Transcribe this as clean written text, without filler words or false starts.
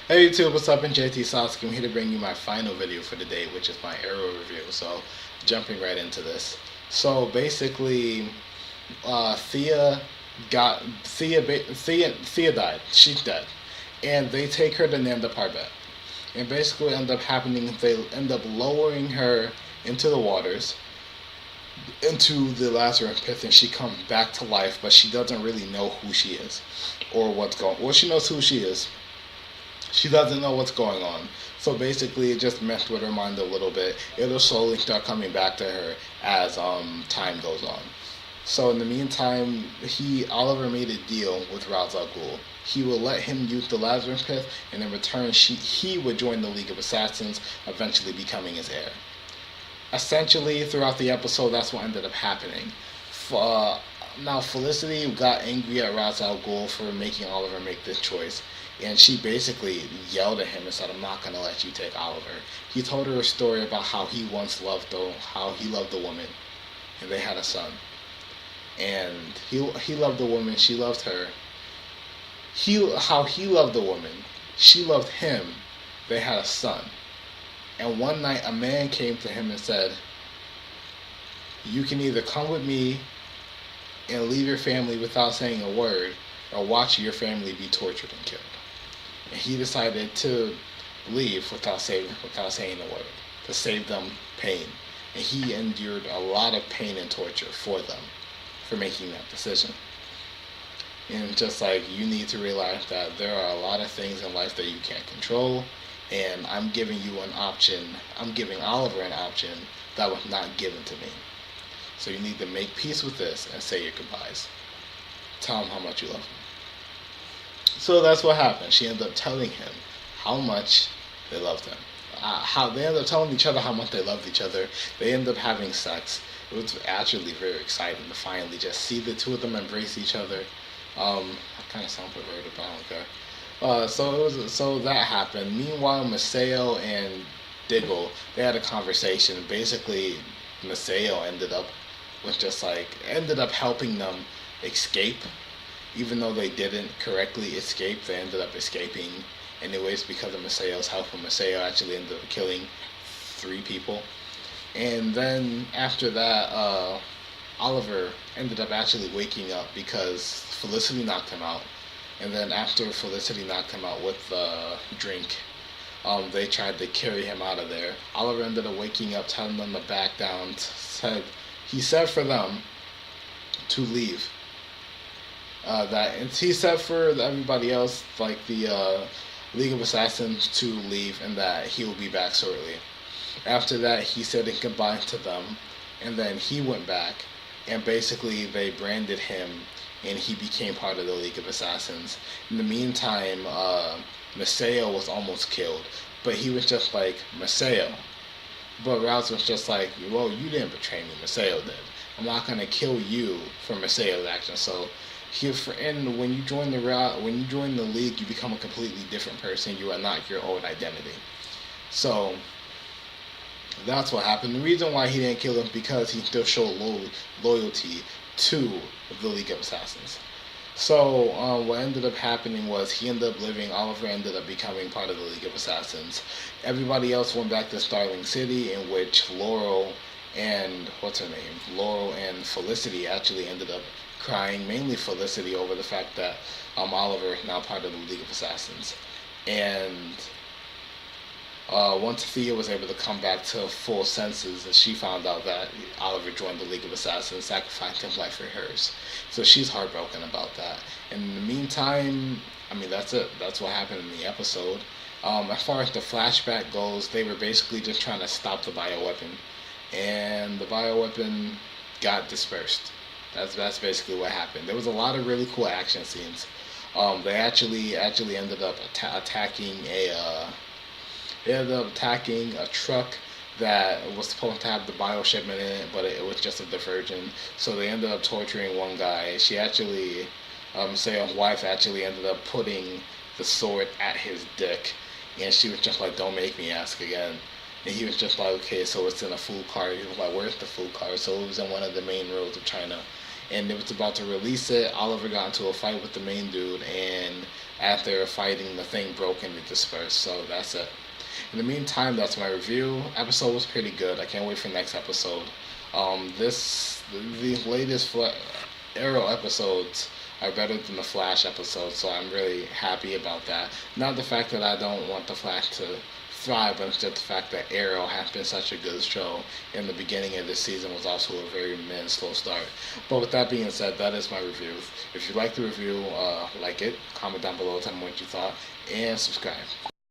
Hey YouTube, what's up? I'm JT Sasuke. I'm here to bring you my final video for the day, which is my Arrow review. So, jumping right into this. So basically, Thea Thea died. She's dead, and they take her to Nanda Parbat. And basically, end up happening. They end up lowering her into the waters, into the Lazarus pit, and she comes back to life. But she doesn't really know who she is, or what's going. Well, she knows who she is. She doesn't know what's going on. So basically, it just messed with her mind a little bit. It'll slowly start coming back to her as time goes on. So in the meantime, Oliver made a deal with Ra's al Ghul. He will let him use the Lazarus Pit, and in return, he would join the League of Assassins, eventually becoming his heir. Essentially, throughout the episode, that's what ended up happening. Uh, Now, Felicity got angry at Ra's al Ghul for making Oliver make this choice, and she basically yelled at him and said, "I'm not gonna let you take Oliver." He told her a story about how he once how he loved a woman, and they had a son. And he loved the woman, she loved her. He loved the woman, she loved him. They had a son. And one night, a man came to him and said, "You can either come with me and leave your family without saying a word, or watch your family be tortured and killed." And he decided to leave without saying a word, to save them pain. And he endured a lot of pain and torture for them, for making that decision. And just like, you need to realize that there are a lot of things in life that you can't control, and I'm giving you an option. I'm giving Oliver an option that was not given to me. So you need to make peace with this and say your goodbyes. Tell him how much you love him. So that's what happened. She ended up telling him how much they loved him. How they ended up telling each other how much they loved each other. They ended up having sex. It was actually very exciting to finally just see the two of them embrace each other. I kind of sound perverted, but I don't care. So that happened. Meanwhile, Maseo and Diggle, they had a conversation. Basically, Maseo ended up helping them escape, even though they didn't correctly escape. They ended up escaping anyways because of Maseo's help. And Maseo actually ended up killing 3 people. And then after that, Oliver ended up actually waking up because Felicity knocked him out. And then after Felicity knocked him out with the drink, they tried to carry him out of there. Oliver ended up waking up, telling them to back down. He said for them to leave. He said for everybody else, like the League of Assassins, to leave, and that he will be back shortly. After that, he said goodbye to them, and then he went back, and basically they branded him, and he became part of the League of Assassins. In the meantime, Maseo was almost killed, but he was just like, "Maseo." But Rouse was just like, "Well, you didn't betray me, Maseo did. I'm not gonna kill you for Maseo's action." So and when you join the league, you become a completely different person. You are not your old identity. So that's what happened. The reason why he didn't kill him because he still showed loyalty to the League of Assassins. So what ended up happening was he ended up living. Oliver ended up becoming part of the League of Assassins. Everybody else went back to Starling City, in which Laurel and Laurel and Felicity actually ended up crying, mainly Felicity, over the fact that Oliver is now part of the League of Assassins. And once Thea was able to come back to full senses, and she found out that Oliver joined the League of Assassins, sacrificed his life for hers. So she's heartbroken about that. And in the meantime, I mean, that's it. That's what happened in the episode. As far as the flashback goes, they were basically just trying to stop the bioweapon, and the bioweapon got dispersed. That's basically what happened. There was a lot of really cool action scenes. They actually ended up attacking a. They ended up attacking a truck that was supposed to have the bioshipment in it, but it was just a diversion. So they ended up torturing one guy. She actually, Sayo's wife actually ended up putting the sword at his dick, and she was just like, "Don't make me ask again." And he was just like, "Okay, so it's in a food car." He was like, "Where's the food car?" So it was in one of the main roads of China. and it was about to release it. Oliver got into a fight with the main dude, and after they were fighting, the thing broke and it dispersed. So that's it. In the meantime, that's my review. Episode was pretty good. I can't wait for next episode. The latest Arrow episodes are better than the Flash episodes, so I'm really happy about that. Not the fact that I don't want the Flash to thrive, but it's just the fact that Arrow has been such a good show. In the beginning of this season was also a very slow start. But with that being said, that is my review. If you like the review, like it, comment down below, tell me what you thought, and subscribe.